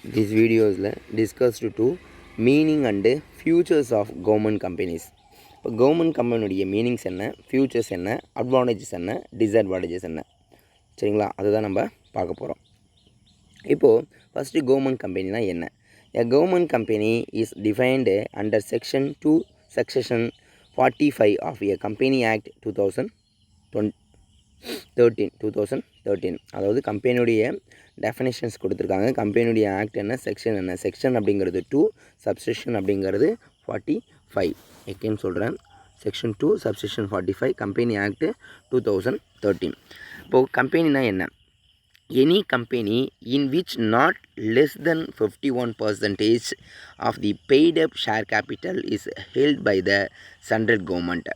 This video is discussed to meaning and futures of government companies. இப்போ government கம்பெனியுடைய meanings என்ன, features என்ன, advantages என்ன, டிஸ்அட்வான்டேஜஸ் என்ன, சரிங்களா? அதுதான் நம்ம பார்க்க போகிறோம். இப்போது ஃபஸ்ட்டு கவர்மெண்ட் கம்பெனினா என்ன? A government company is defined under section 2 section 45 of a Company Act 2013. அதாவது கம்பெனியுடைய டெஃபினேஷன்ஸ் கொடுத்துருக்காங்க. கம்பெனியுடைய ஆக்ட் என்ன, செக்ஷன் அப்படிங்கிறது 2, சப்செக்ஷன் அப்படிங்கிறது 45. எக்கேன்னு சொல்கிறேன், செக்ஷன் 2 சப்செக்ஷன் 45 கம்பெனி ஆக்ட் 2013. இப்போது கம்பெனினா என்ன? Any company in which not less than 51% of the paid up share capital is held by the central government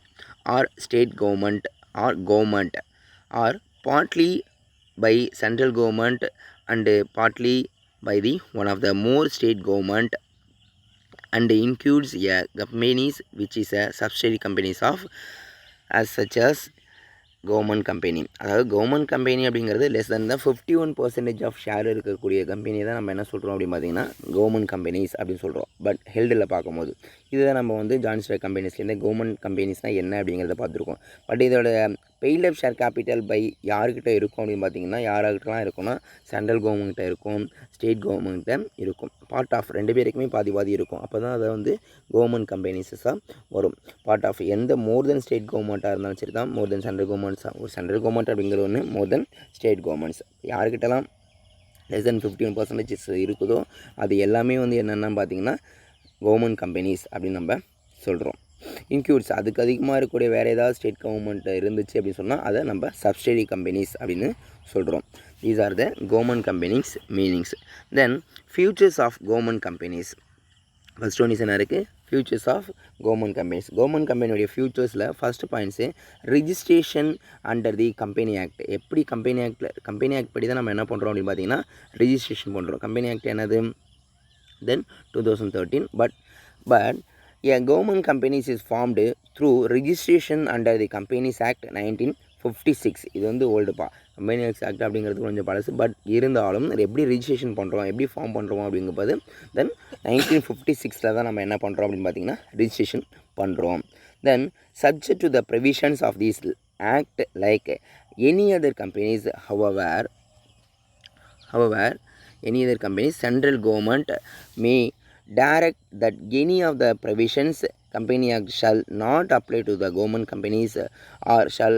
or state government or partly by central government and partly by the one of the more state government and includes a companies which is a subsidiary companies of as such as government company. அதாவது government company அப்படிங்கிறது less than தான் 51% of share இருக்கக்கூடிய company தான் நம்ம என்ன சொல்கிறோம் அப்படின்னு பார்த்தீங்கன்னா கவர்மெண்ட் கம்பெனிஸ் அப்படின்னு சொல்கிறோம். பட் ஹெல்டில் பார்க்கும்போது இதுதான் நம்ம வந்து ஜாயின்ட் கம்பெனிஸ்லேருந்து கவர்மெண்ட் கம்பெனிஸ்னால் என்ன அப்படிங்கிறத பார்த்துருக்கோம். பட் இதோட paid up share capital by யார்கிட்ட இருக்கும் அப்படின்னு பார்த்தீங்கன்னா யார்கிட்டலாம் இருக்கும்னா சென்ட்ரல் கவர்மெண்ட்டை இருக்கும், ஸ்டேட் கவர்மெண்ட்டை இருக்கும். பார்ட் ஆஃப் ரெண்டு பேருக்குமே பாதி இருக்கும். அப்போ தான் அதை வந்து கவர்மெண்ட் கம்பெனிஸஸாக வரும். பார்ட் ஆஃப் எந்த மோர் தென் ஸ்டேட் கவர்மெண்ட்டாக இருந்தாலும் சரி தான், மோர் தென் சென்ட்ரல் கவர்மெண்ட்ஸாக ஒரு சென்ட்ரல் கவர்மெண்ட் அப்படிங்கிறது ஒன்று, மோர் தென் ஸ்டேட் கவர்மெண்ட்ஸ் யார்கிட்டலாம் லெஸ் தென் 51% இருக்குதோ அது எல்லாமே வந்து என்னென்னா பார்த்தீங்கன்னா கவர்மெண்ட் கம்பெனிஸ் அப்படின்னு நம்ம சொல்கிறோம். இன்க்ளூட்ஸ் அதுக்கு அதிகமாக இருக்கக்கூடிய வேறு ஏதாவது ஸ்டேட் கவர்மெண்ட் இருந்துச்சு அப்படின்னு சொன்னால் அதை நம்ம சப்சிடரி கம்பெனிஸ் அப்படின்னு சொல்கிறோம். These are the government companies meanings. Then features of government companies. First one என்ன இருக்குது? Features of government companies. Government கம்பெனியுடைய ஃபியூச்சர்ஸில் first points registration under the company act. எப்படி கம்பெனி ஆக்ட் படி தான் நம்ம என்ன பண்ணுறோம் அப்படின்னு பார்த்தீங்கன்னா ரிஜிஸ்ட்ரேஷன் பண்ணுறோம். கம்பெனி ஆக்ட் என்னது? தென் 2013. But a government companies is formed through registration under the Companies Act 1956. இது வந்து ஓல்டுப்பா. கம்பெனி ஆக்ட் அப்படிங்கிறது கொஞ்சம் பழசு. பட் இருந்தாலும் எப்படி ரிஜிஸ்ட்ரேஷன் பண்ணுறோம், எப்படி ஃபார்ம் பண்ணுறோம் அப்படிங்கும்போது தென் 1956 தான் நம்ம என்ன பண்ணுறோம் அப்படின்னு பார்த்தீங்கன்னா ரிஜிஸ்ட்ரேஷன் பண்ணுறோம். தென் subject to the provisions of this act like any other companies, however any other companies, central government may direct that any of the provisions Company Act shall not apply to the government companies or shall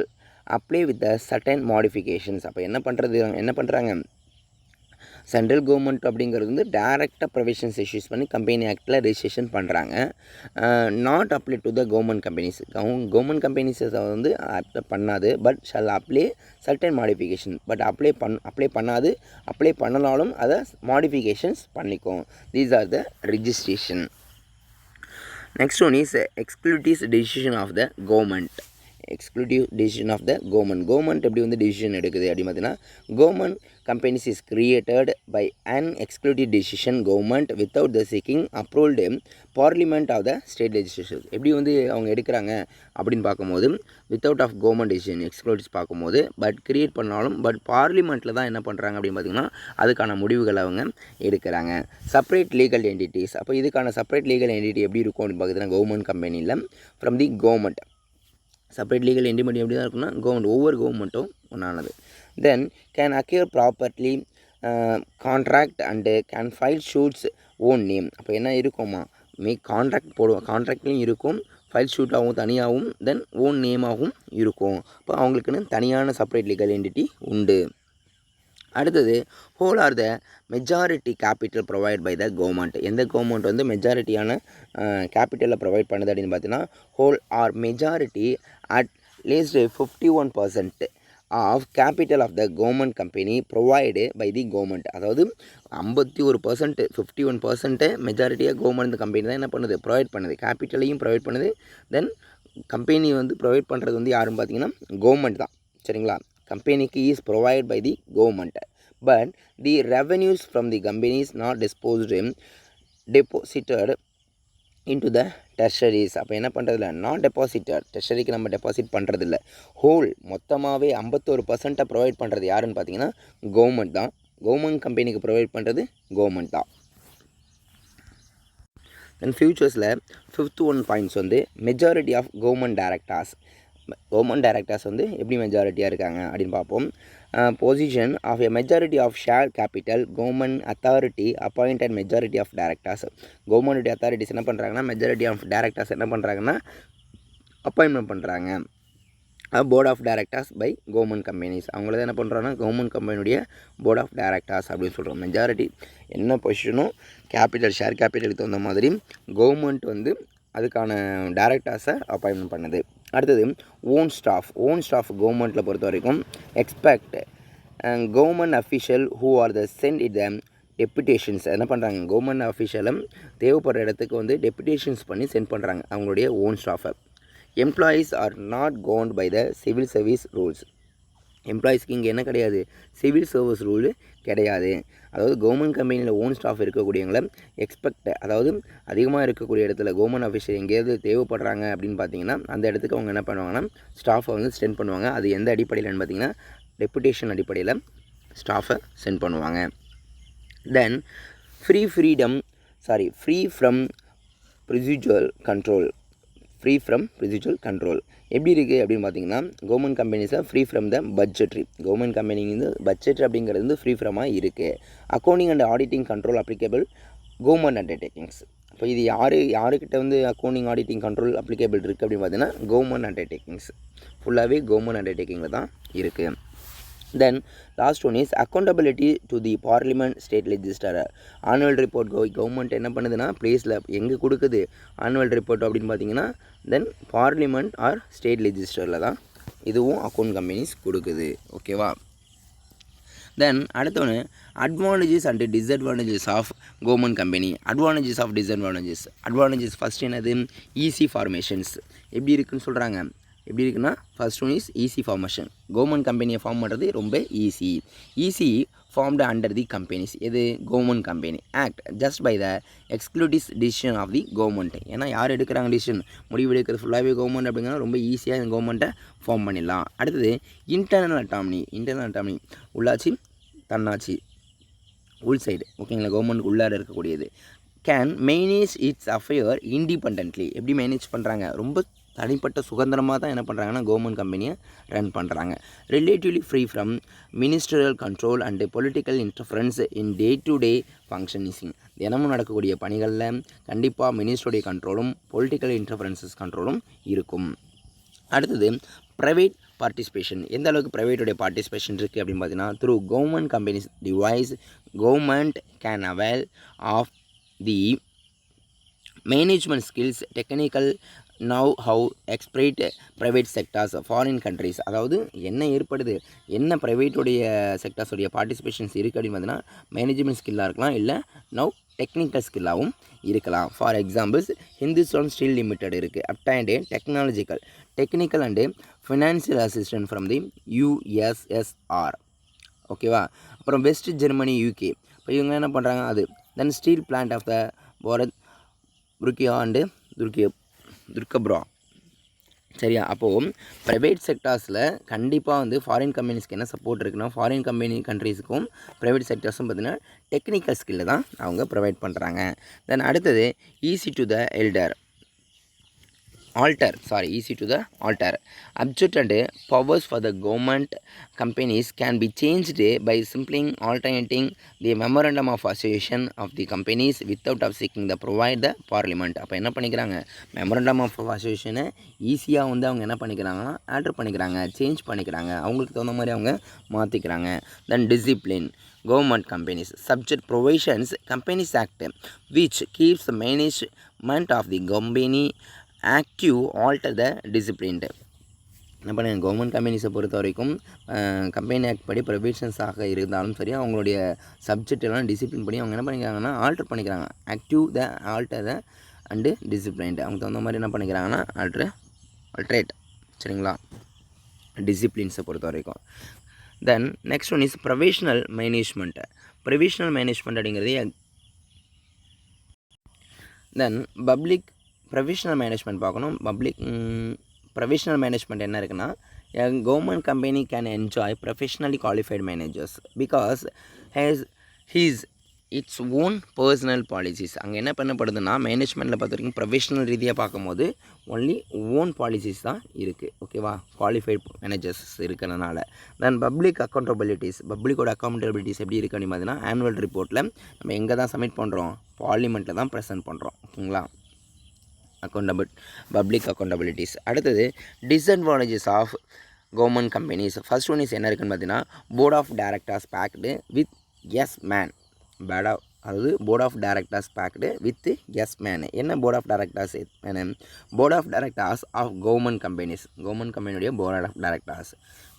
apply with the certain modifications. அப்போ என்ன பண்ணுறாங்க central government அப்படிங்கிறது வந்து டைரெக்டாக provisions issues பண்ணி company ஆக்டில் registration பண்ணுறாங்க. Not apply to the government companies. Government கம்பெனிஸை வந்து அப்ளை பண்ணாது. But shall apply certain modification. But apply பண்ணாது. அப்ளை பண்ணனாலும் அதை மாடிஃபிகேஷன்ஸ் பண்ணிக்கும். These are the registration. Next one is exclusive decision of the government. Government எப்படி வந்து டெசிஷன் எடுக்குது அப்படின்னு பார்த்தீங்கன்னா government companies is created by an exclusive decision government without the seeking approved parliament of the state legislature. எப்படி வந்து அவங்க எடுக்கிறாங்க அப்படின்னு பார்க்கும்போது without of government decision exclusive பார்க்கும்போது பட் கிரியேட் பண்ணாலும் பட் பார்லிமெண்ட்டில் தான் என்ன பண்ணுறாங்க அப்படின்னு பார்த்தீங்கன்னா அதுக்கான முடிவுகளை அவங்க எடுக்கிறாங்க. Separate legal entities. அப்போ இதுக்கான செப்பரேட் லீகல் என்டிட்டி எப்படி இருக்கும் அப்படின்னு பார்த்தீங்கன்னா கவர்மெண்ட் கம்பெனியில் from the government separate legal entity எப்படி தான் இருக்குன்னா கவர்மெண்ட் ஒவ்வொரு கவர்மெண்ட்டும் ஒன்றானது. தென் can அக்யூர் properly contract and can file shoots own name. அப்போ என்ன இருக்குமா கான்ட்ராக்ட் போடுவோம், கான்ட்ராக்ட்லையும் இருக்கும், ஃபைல் ஷூட்டாகவும் தனியாகவும் தென் ஓன் நேமாகவும் இருக்கும். அப்போ அவங்களுக்குன்னு தனியான செப்பரேட் லீகல் என்டிட்டி உண்டு. அடுத்தது whole or the majority capital provide by the government. எந்த கவர்மெண்ட் வந்து மெஜாரிட்டியான கேபிட்டலை ப்ரொவைட் பண்ணுது அப்படின்னு பார்த்தீங்கன்னா whole or majority at least 51% of capital of the government company provide by the government. அதாவது 51%, 51% மெஜாரிட்டியாக கவர்மெண்ட் கம்பெனி தான் என்ன பண்ணுது, ப்ரொவைட் பண்ணுது, கேபிட்டலையும் ப்ரொவைட் பண்ணுது. தென் கம்பெனி வந்து ப்ரொவைட் பண்ணுறது வந்து யாருன்னு பார்த்தீங்கன்னா கவர்மெண்ட் தான், சரிங்களா? Company is provided by the government, but the revenues from the company is not deposited into the treasuries. அப்போ என்ன பண்ணுறதில்ல, நாட் டெபாசிட்டட், ட்ரெஷரிக்கு நம்ம டெபாசிட் பண்ணுறதில்ல. ஹோல் மொத்தமாகவே 51% ப்ரொவைட் பண்ணுறது யாருன்னு பார்த்தீங்கன்னா கவர்மெண்ட் தான். கவர்மெண்ட் கம்பெனிக்கு ப்ரொவைட் பண்ணுறது கவர்மெண்ட் தான். தென் ஃபியூச்சர்ஸில் 5th ஒன் பாயிண்ட்ஸ் வந்து மெஜாரிட்டி ஆஃப் கவர்மெண்ட் டைரக்டர்ஸ் வந்து எப்படி மெஜாரிட்டியாக இருக்காங்க அப்படின்னு பார்ப்போம். Position of a majority of share capital government authority appointed majority of directors. Government authorities என்ன பண்ணுறாங்கன்னா மெஜாரிட்டி ஆஃப் டைரக்டர்ஸ் என்ன பண்ணுறாங்கன்னா அப்பாயின்மெண்ட் பண்ணுறாங்க. Board of directors by government companies. அவங்கள தான் என்ன பண்ணுறாங்கன்னா கவர்மெண்ட் கம்பெனியுடைய போர்ட் ஆஃப் டைரக்டர்ஸ் அப்படின்னு சொல்கிறோம். மெஜாரிட்டி என்ன பொசிஷனோ ஷேர் கேபிட்டலுக்கு தகுந்த மாதிரி கவர்மெண்ட் வந்து அதுக்கான டைரக்டர்ஸை அப்பாயின்மெண்ட் பண்ணுது. அடுத்தது ஓன் ஸ்டாஃப் கவர்மெண்ட்டில் பொறுத்த வரைக்கும் expect government official who are the sent it the deputations என்ன பண்ணுறாங்க கவர்மெண்ட் அஃபிஷியலும் தேவைப்படுற இடத்துக்கு வந்து டெப்புடேஷன்ஸ் பண்ணி சென்ட் பண்ணுறாங்க அவங்களுடைய ஓன் ஸ்டாஃபை. Employees are not governed by the civil service rules. எம்ப்ளாயீஸ்க்கு இங்கே என்ன கிடையாது, சிவில் சர்வீஸ் ரூலு கிடையாது. அதாவது கவர்மெண்ட் கம்பெனியில் ஓன் ஸ்டாஃப் இருக்கக்கூடியவங்கள அதாவது அதிகமாக இருக்கக்கூடிய இடத்துல கவர்மெண்ட் ஆஃபீஸர் எங்கேயாவது தேவைப்படுறாங்க அப்படின்னு பார்த்தீங்கன்னா அந்த இடத்துக்கு அவங்க என்ன பண்ணுவாங்கன்னா ஸ்டாஃபை வந்து சென்ட் பண்ணுவாங்க. அது எந்த அடிப்படையில்னு பார்த்தீங்கன்னா டெப்புடேஷன் அடிப்படையில் ஸ்டாஃபை சென்ட் பண்ணுவாங்க. Then free from procedural control எப்படி இருக்குது அப்படின்னு பார்த்தீங்கன்னா கவர்மெண்ட் கம்பெனிஸை free from the budgetary. Government company வந்து பட்ஜெட் அப்படிங்கிறது வந்து ஃப்ரீ ஃப்ரமாக இருக்குது. Accounting and auditing control applicable government undertakings. இப்போ இது யாருக்கிட்ட வந்து அக்கௌண்டிங் ஆடிட்டிங் கண்ட்ரோல் அப்ளிகேபிள் இருக்குது அப்படின்னு பார்த்தீங்கன்னா கவர்மெண்ட் அண்டர்டேக்கிங்ஸ். ஃபுல்லாகவே கவர்மெண்ட் அண்டர்டேக்கிங்கில் தான் இருக்குது. Then last one is accountability to the parliament state legislature. Annual report government என்ன பண்ணுதுன்னா ப்ளேஸில் எங்கே கொடுக்குது ஆனுவல் ரிப்போர்ட் அப்படின்னு பார்த்தீங்கன்னா தென் பார்லிமெண்ட் ஆர் ஸ்டேட் லெஜிஸ்லேச்சரில் தான் இதுவும் அக்கௌண்ட் கம்பெனிஸ் கொடுக்குது. ஓகேவா. தென் அடுத்தவனு advantages and disadvantages of government company. Advantages first என்னது ஈஸி ஃபார்மேஷன்ஸ். எப்படி இருக்குன்னு சொல்கிறாங்க. எப்படி இருக்குன்னா first one is easy formation. Government கம்பெனியை ஃபார்ம் பண்ணுறது ரொம்ப easy formed under the companies. எது government company act just by the exclusive decision of the government. ஏன்னா யார் எடுக்கிறாங்க டிசிஷன் முடிவு எடுக்கிறது ஃபுல்லாகவே கவர்மெண்ட் அப்படிங்கிறத ரொம்ப ஈஸியாக இந்த கவர்மெண்ட்டை ஃபார்ம் பண்ணிடலாம். அடுத்தது இன்டர்னல் அட்டாமனி உள்ளாட்சி தன்னாட்சி உள்சைடு. ஓகேங்களா. கவர்மெண்ட் உள்ளார இருக்கக்கூடியது. Can manage it's affair independently. எப்படி மேனேஜ் பண்ணுறாங்க ரொம்ப தனிப்பட்ட சுதந்திரமாக தான் என்ன பண்ணுறாங்கன்னா கவர்மெண்ட் கம்பெனியை ரன் பண்ணுறாங்க. Relatively free from ministerial control and political interference in day to day functioning. தினமும் நடக்கக்கூடிய பணிகளில் கண்டிப்பாக மினிஸ்டருடைய கண்ட்ரோலும் பொலிட்டிக்கல் இன்டர்ஃபரன்சஸ் கண்ட்ரோலும் இருக்கும். அடுத்தது ப்ரைவேட் பார்ட்டிசிபேஷன். எந்த அளவுக்கு ப்ரைவேட்டுடைய பார்ட்டிசிபேஷன் இருக்குது அப்படின்னு பார்த்தீங்கன்னா through government companies device government can avail of the management skills technical know how expertise private sectors foreign countries. அதாவது என்ன ப்ரைவேட்டுடைய செக்டார்ஸுடைய பார்ட்டிசிபேஷன்ஸ் இருக்குது அப்படின்னு பார்த்தீங்கன்னா மேனேஜ்மெண்ட் ஸ்கில்லாக இருக்கலாம், இல்லை நவ் டெக்னிக்கல் ஸ்கில்லாகவும் இருக்கலாம். For examples Hindustan steel limited இருக்குது. Obtained technical and financial assistant from the USSR. ஓகேவா. அப்புறம் வெஸ்ட் ஜெர்மனி UK. இப்போ இவங்க என்ன பண்ணுறாங்க அது. Then steel plant of the Bharat புருக்கியா அண்டு துர்கப்ரா. சரியா. அப்போது ப்ரைவேட் செக்டார்ஸில் கண்டிப்பாக வந்து ஃபாரின் கம்பெனிஸ்க்கு என்ன சப்போர்ட் இருக்குன்னா ஃபாரின் கண்ட்ரீஸுக்கும் ப்ரைவேட் செக்டார்ஸும் பார்த்திங்கன்னா டெக்னிக்கல் ஸ்கில்லை தான் அவங்க ப்ரொவைட் பண்ணுறாங்க. தென் அடுத்தது easy to the alter. Object and powers for the government companies can be changed by simply alternating the memorandum of association of the companies without seeking the provide the parliament. அப்போ என்ன பண்ணிக்கிறாங்க memorandum of அசோசியேஷனை ஈஸியாக வந்து அவங்க என்ன பண்ணிக்கிறாங்கன்னா alter பண்ணிக்கிறாங்க, change பண்ணிக்கிறாங்க, அவங்களுக்கு தகுந்த மாதிரி அவங்க மாற்றிக்கிறாங்க. தென் discipline government companies subject provisions companies act which keeps the management of the company active alter the disciplined. என்ன பண்ணுங்க கவர்மெண்ட் கம்பெனிஸை பொறுத்த வரைக்கும் கம்பெனி ஆக்ட் படி ப்ரொவிஷன்ஸாக இருந்தாலும் சரி அவங்களுடைய சப்ஜெக்ட் எல்லாம் டிசிப்ளின் படி அவங்க என்ன பண்ணிக்கிறாங்கன்னா ஆல்டர் பண்ணிக்கிறாங்க. ஆல்டர் த அண்டு டிசிப்ளின்டு அவங்க தகுந்த மாதிரி என்ன பண்ணிக்கிறாங்கன்னா ஆல்ட்ரேட். சரிங்களா. டிசிப்ளின்ஸை பொறுத்த வரைக்கும். Then next one is provisional management அப்படிங்கிறது. தென் பப்ளிக் ப்ரொவிஷனல் மேனேஜ்மெண்ட் பார்க்கணும். ப்ரொவிஷனல் மேனேஜ்மெண்ட் என்ன இருக்குன்னா A government company can enjoy professionally qualified managers because has his its own personal policies. அங்கே என்ன பண்ணப்படுதுன்னா மேனேஜ்மெண்ட்டில் பார்த்த வரைக்கும் ப்ரொஃபஷனல் ரீதியாக பார்க்கும்போது ஒன்லி ஓன் பாலிசிஸ் தான் இருக்குது. ஓகேவா, குவாலிஃபைட் மேனேஜர்ஸ் இருக்கிறதுனால. தென் பப்ளிக் அக்கௌண்டபிலிட்டிஸ், பப்ளிக்கோட அக்கௌண்டபிலிட்டிஸ் எப்படி இருக்குது அப்படின்னு பார்த்தீங்கன்னா ஆனுவல் ரிப்போர்ட்டில் நம்ம எங்கே தான் சப்மிட் பண்ணுறோம், பார்லிமெண்ட்டில் தான் ப்ரெசென்ட் பண்ணுறோம். ஓகேங்களா, பப்ளிக் அக்கௌண்டபிலிட்டிஸ். அடுத்தது disadvantages of government companies. First one is என்ன இருக்குன்னு பார்த்தீங்கன்னா board of directors packed with yes man. அதாவது board of directors packed with yes man. என்ன board of directors man? Board of directors of government companies. Government கம்பெனியுடைய board of directors.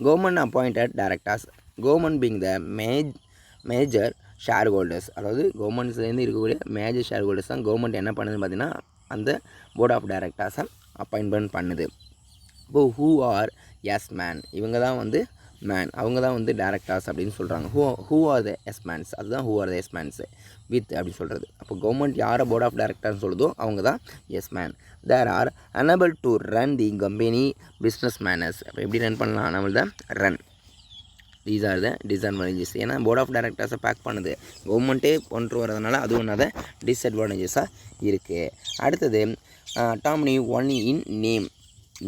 Government appointed directors. Government being the major share holders. அதாவது கவர்மெண்ட்ஸ்லேருந்து இருக்கக்கூடிய major share holders தான் government என்ன பண்ணுதுன்னு பார்த்தீங்கன்னா அந்த போர்ட் ஆஃப் டைரக்டர்ஸை அப்பாயின்மெண்ட் பண்ணுது. இப்போது ஹூ ஆர் எஸ் மேன், இவங்க தான் வந்து மேன், அவங்க தான் வந்து டேரக்டர்ஸ் அப்படின்னு சொல்கிறாங்க. Who are the yes mans, அதுதான் who are the yes mans with அப்படின்னு சொல்கிறது. அப்போ கவர்மெண்ட் யாரை போர்ட் ஆஃப் டைரக்டர்னு சொல்லுதோ அவங்க தான் yes man. There are unable to run the company business manners. அப்போ எப்படி ரன் பண்ணலாம், unable the run. These are the disadvantages. ஏன்னா போர்ட் ஆஃப் டைரக்டர்ஸை பேக் பண்ணுது, கவர்மெண்ட்டே கொண்டு வரதுனால அது ஒன்றாத டிஸ்அட்வான்டேஜஸாக இருக்குது. அடுத்தது டாமினி ஒன்லி இன் நேம்.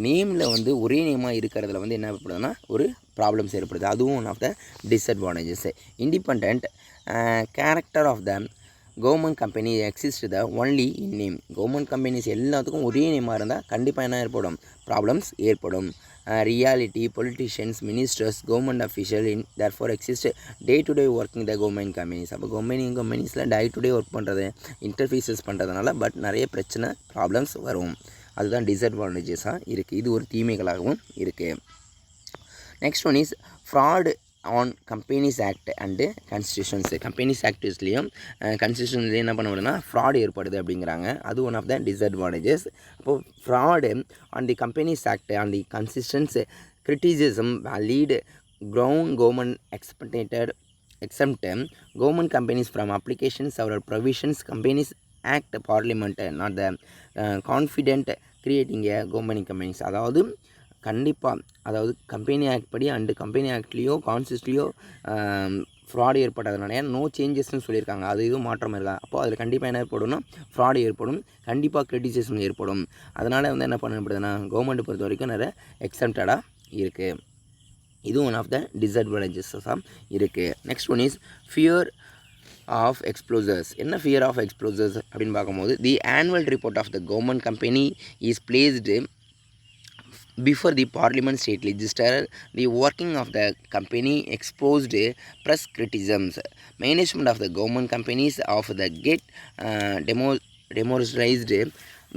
நேமில் வந்து ஒரே நேமாக இருக்கிறதுல வந்து என்ன ஏற்படுதுன்னா ஒரு ப்ராப்ளம்ஸ் ஏற்படுது, அதுவும் one of the disadvantages. Independent character of the government company exist the only in name. Government companies எல்லாத்துக்கும் ஒரே நேமாக இருந்தால் கண்டிப்பாக என்ன ஏற்படும், ப்ராப்ளம்ஸ் ஏற்படும். Reality politicians ministers government official in therefore exist day to day working the government companies. அப்போ கம்பெனிஸில் டே டு டே ஒர்க் பண்ணுறது, இன்டர்ஃபீஸஸ் பண்ணுறதுனால பட் நிறைய பிரச்சனை ப்ராப்ளம்ஸ் வரும். அதுதான் டிஸ்அட்வான்டேஜஸாக இருக்குது. இது ஒரு தீமைகளாகவும் இருக்குது. Next one is fraud on companies act and constitutions. Companies ஆக்ட்ஸ்லேயும் கான்ஸ்டியூஷன்லேயும் என்ன பண்ண முடியும்னா ஃப்ராடு ஏற்படுது அப்படிங்கிறாங்க. அது ஒன் ஆஃப் த டிஸ்அட்வான்டேஜஸ். அப்போது fraud on the companies act on the constitutions criticism valid ground government exempt government companies from applications several provisions companies act parliament not the confident creating a government companies. அதாவது கண்டிப்பாக அதாவது company act படி and company ஆக்ட்லேயோ கான்ஸ்டியூஷன்லேயோ fraud ஏற்பட்டதுனால no சேஞ்சஸ்ன்னு சொல்லியிருக்காங்க, அது எதுவும் மாற்றம் இருக்கா. அப்போது அதில் கண்டிப்பாக என்ன ஏற்படும்னா ஃப்ராடு ஏற்படும், கண்டிப்பாக கிரிட்டிசிசம் ஏற்படும். அதனால் வந்து என்ன பண்ணப்படுதுன்னா கவர்மெண்ட்டை பொறுத்த வரைக்கும் நிறைய எக்ஸம்டடாக இருக்குது. இது ஒன் ஆஃப் த டிஸ்அட்வான்டேஜஸாக இருக்குது. Next one is fear of exposures. என்ன ஃபியர் ஆஃப் எக்ஸ்ப்ளோசர்ஸ் அப்படின்னு பார்க்கும்போது the annual report of the government company is placed before the parliament state legislature. The working of the company exposed press criticisms. Management of the government companies of the get demolished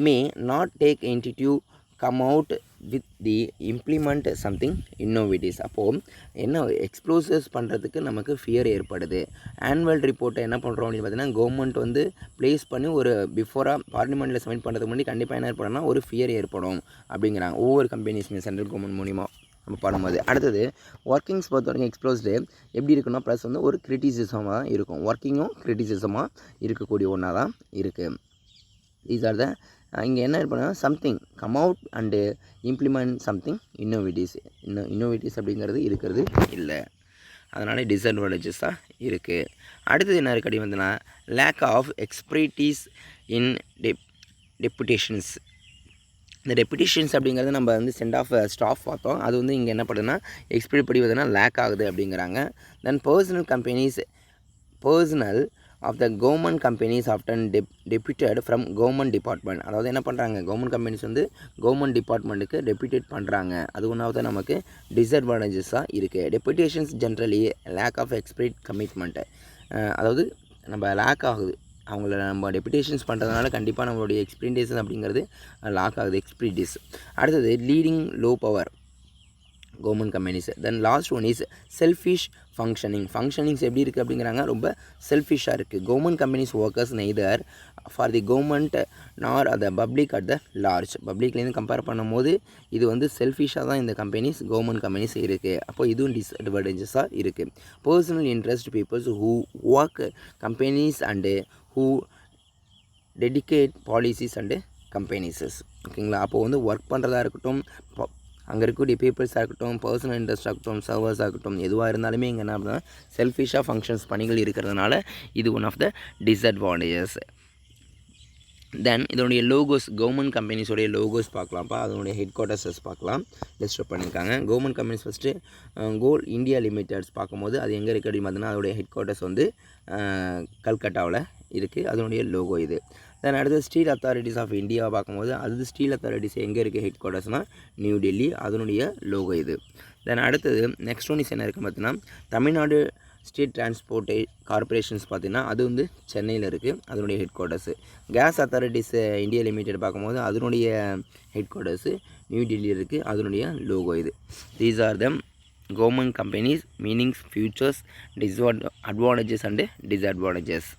may not take into come out with the implement something innovative. அப்போது என்ன எக்ஸ்ப்ளோசர்ஸ் பண்ணுறதுக்கு நமக்கு fear ஏற்படுது. Annual ரிப்போர்ட்டை என்ன பண்ணுறோம் அப்படின்னு பார்த்தீங்கன்னா கவர்மெண்ட் வந்து ப்ளேஸ் பண்ணி ஒரு பிஃபோராக பார்லிமெண்ட்டில் சப்மிட் பண்ணுறதுக்கு முன்னாடி கண்டிப்பாக என்ன ஏற்படும்னா ஒரு ஃபியர் ஏற்படும் அப்படிங்கிறாங்க ஒவ்வொரு கம்பெனிஸுமே சென்ட்ரல் கவர்மெண்ட் மூலிமா நம்ம பண்ணும்போது. அடுத்தது ஒர்க்கிங்ஸ் பொறுத்த வரைக்கும் எக்ஸ்ப்ளோஸ்டு எப்படி இருக்குன்னா ப்ளஸ் வந்து ஒரு கிரிட்டிசிசமாக தான் இருக்கும், ஒர்க்கிங்கும் கிரிட்டிசிசமாக இருக்கக்கூடிய ஒன்றா தான் இருக்குது. தீஸ் ஆர் த இங்கே என்ன ஏற்படுனா something come out and implement something innovatives அப்படிங்கிறது இருக்கிறது இல்லை, அதனால் டிஸ்அட்வான்டேஜஸாக இருக்குது. அடுத்தது என்ன இருக்குது அப்படி வந்துன்னா லேக் ஆஃப் எக்ஸ்பர்டீஸ் இன் டெபுடேஷன்ஸ். இந்த டெபுடேஷன்ஸ் அப்படிங்கிறது நம்ம வந்து சென்ட் ஆஃப் ஸ்டாஃப் பார்த்தோம், அது வந்து இங்கே என்ன பண்ணுதுன்னா எக்ஸ்பீரியட் படி பார்த்தீங்கன்னா லேக் ஆகுது அப்படிங்கிறாங்க. Then personnel of the government companies often deputed from government department. அதாவது என்ன பண்ணுறாங்க கவர்மெண்ட் கம்பெனிஸ் வந்து கவர்மெண்ட் டிபார்ட்மெண்ட்டுக்கு டெப்யூட்டேட் பண்ணுறாங்க, அது ஒன்றாவது நமக்கு டிஸ்அட்வான்டேஜஸாக இருக்குது. டெப்யூட்டேஷன்ஸ் ஜென்ரலி லேக் ஆஃப் எக்ஸ்பீரியட் கமிட்மெண்ட்டு. அதாவது நம்ம லேக் ஆகுது, அவங்கள நம்ம டெப்யூட்டேஷன்ஸ் பண்ணுறதுனால கண்டிப்பாக நம்மளுடைய எக்ஸ்பீரியன்ஸ் அப்படிங்கிறது லாக் ஆகுது எக்ஸ்பீரியன்ஸ். அடுத்தது leading low power government companies. Then last one is selfish functionings எப்படி இருக்குது அப்படிங்கிறாங்க, ரொம்ப செல்ஃபிஷாக இருக்குது. Government companies workers neither for the government nor the public at the large. பப்ளிக்லேருந்து கம்பேர் பண்ணும்போது இது வந்து செல்ஃபிஷாக தான் இந்த கவர்மெண்ட் கம்பெனிஸ் இருக்குது. அப்போ இதுவும் டிஸ்அட்வான்டேஜஸாக இருக்குது. Personal interest peoples who work companies and who dedicate policies and companies. ஓகேங்களா, அப்போது வந்து ஒர்க் பண்ணுறதா இருக்கட்டும் அங்கே இருக்கக்கூடிய பீப்புள்ஸாக இருக்கட்டும், பர்சனல் இன்ட்ரெஸ்ட் ஆகட்டும், சர்வர்ஸாக இருக்கட்டும், எதுவாக இருந்தாலுமே இங்கே என்ன அப்படின்னா செல்ஃபிஷாக ஃபங்க்ஷன்ஸ் பணிகள் இருக்கிறதுனால இது ஒன் ஆஃப் த டிஸ்அட்வான்டேஜஸ். தென் இதனுடைய லோகோஸ், கவர்மெண்ட் கம்பெனிஸோடைய லோகோஸ் பார்க்கலாம்ப்பா. அதனுடைய ஹெட் குவார்ட்டர்ஸஸ் பார்க்கலாம், லிஸ்ட் பண்ணியிருக்காங்க. கவர்மெண்ட் கம்பெனிஸ் ஃபஸ்ட்டு கோல் இந்தியா லிமிடெட்ஸ் பார்க்கும்போது அது எங்கே இருக்குது அப்படின்னு பார்த்தீங்கன்னா அதோடைய ஹெட் குவார்ட்டர்ஸ் வந்து கல்கட்டாவில் இருக்குது. அதனுடைய லோகோ இது. தென் அடுத்து ஸ்டீல் அத்தாரிட்டிஸ் ஆஃப் இந்தியாவை பார்க்கும்போது அது ஸ்டீல் அத்தாரிட்டிஸ் எங்கே இருக்குது ஹெட் குவார்ட்டர்ஸ்னால் நியூ டெல்லி, அதனுடைய லோகோ இது. தென் அடுத்தது நெக்ஸ்ட் ஒன்ஸ் என்ன இருக்குது பார்த்தீங்கன்னா தமிழ்நாடு ஸ்டேட் டிரான்ஸ்போர்ட் கார்பரேஷன்ஸ் பார்த்திங்கன்னா அது வந்து சென்னையில் இருக்குது, அதனுடைய headquarters. Gas authorities India limited பார்க்கும்போது அதனுடைய ஹெட் குவார்ட்டர்ஸு நியூ டெல்லியில் இருக்குது, அதனுடைய லோகோ இது. These are the government companies meanings, features, advantages and disadvantages.